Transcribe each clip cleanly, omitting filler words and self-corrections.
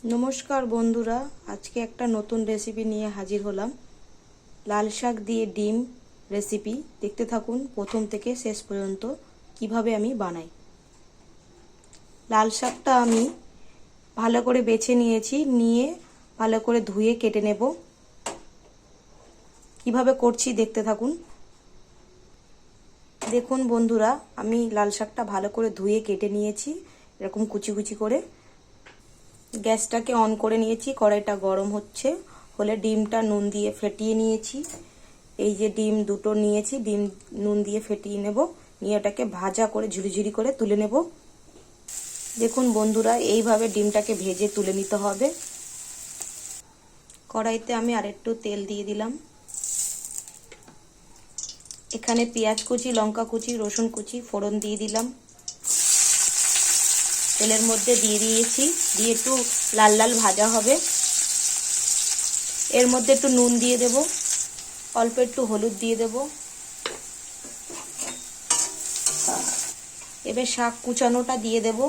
নমস্কার বন্ধুরা, আজকে একটা নতুন রেসিপি নিয়ে হাজির হলাম। লাল শাক দিয়ে ডিম রেসিপি। দেখতে থাকুন প্রথম থেকে শেষ পর্যন্ত কিভাবে আমি বানাই। লাল শাকটা আমি ভালো করে বেছে নিয়েছি, নিয়ে ভালো করে ধুয়ে কেটে নেব। কিভাবে করছি দেখতে থাকুন। দেখুন বন্ধুরা, আমি লাল শাকটা ভালো করে ধুয়ে কেটে নিয়েছি, এরকম কুচি কুচি করে। গ্যাসটাকে অন করে নিয়েছি, কড়াইটা গরম হচ্ছে। হলে ডিমটা নুন দিয়ে ফেটিয়ে নিয়েছি। এই যে ডিম দুটো নিয়েছি, ডিম নুন দিয়ে ফেটিয়ে নেব, নিয়ে ওটাকে ভাজা করে ঝুরি করে তুলে নেব। দেখুন বন্ধুরা, এইভাবে ডিমটাকে ভেজে তুলে নিতে হবে। কড়াইতে আমি আরেকটু তেল দিয়ে দিলাম। এখানে পেঁয়াজ কুচি, লঙ্কা কুচি, রসুন কুচি ফোড়ন দিয়ে দিলাম। তেলের মধ্যে দিয়ে দিয়েছি, দিয়ে একটু লাল লাল ভাজা হবে। এর মধ্যে একটু নুন দিয়ে দেব, অল্প একটু হলুদ দিয়ে দেব। এবার শাক কুচানোটা দিয়ে দেব।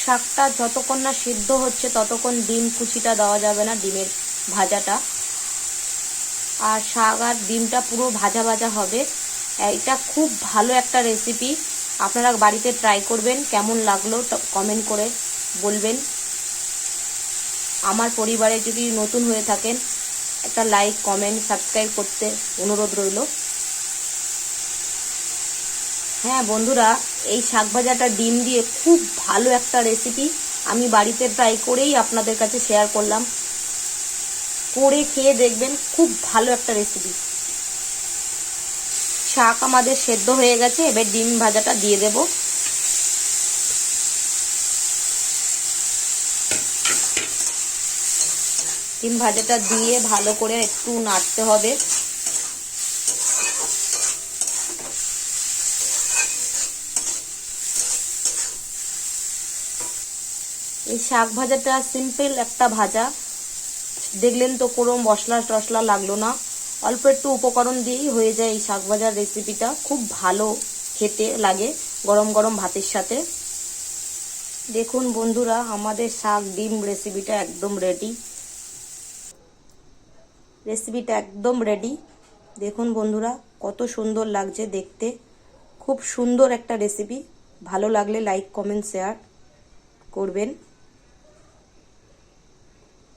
শাকটা যতক্ষণ না সিদ্ধ হচ্ছে ততক্ষণ ডিম কুচিটা দেওয়া যাবে না, ডিমের ভাজাটা। আর শাক আর ডিমটা পুরো ভাজা ভাজা হবে। এটা খুব ভালো একটা রেসিপি, আপনারা বাড়িতে ট্রাই করবেন। কেমন লাগলো কমেন্ট করে বলবেন। আমার পরিবারে যদি নতুন হয়ে থাকেন, একটা লাইক, কমেন্ট, সাবস্ক্রাইব করতে অনুরোধ রইল। হ্যাঁ বন্ধুরা, এই শাক ভাজাটা ডিম দিয়ে খুব ভালো একটা রেসিপি। আমি বাড়িতে ট্রাই করেই আপনাদের কাছে শেয়ার করলাম। করে খেয়ে দেখবেন, খুব ভালো একটা রেসিপি। শাক আমাদের সেদ্ধ হয়ে গেছে, এবার ডিম ভাজাটা দিয়ে দেব। ডিম ভাজাটা দিয়ে ভালো করে একটু নাড়তে হবে। এই শাক ভাজাটা সিম্পল একটা ভাজা, দেখলেন তো কোনো মশলা টশলা লাগলো না। অল্প একটু উপকরণ দিয়েই হয়ে যায় এই শাক ভাজার রেসিপিটা। খুব ভালো খেতে লাগে গরম গরম ভাতের সাথে। দেখুন বন্ধুরা, আমাদের শাক ডিম রেসিপিটা একদম রেডি। দেখুন বন্ধুরা, কত সুন্দর লাগছে দেখতে। খুব সুন্দর একটা রেসিপি। ভালো লাগলে লাইক, কমেন্ট, শেয়ার করবেন।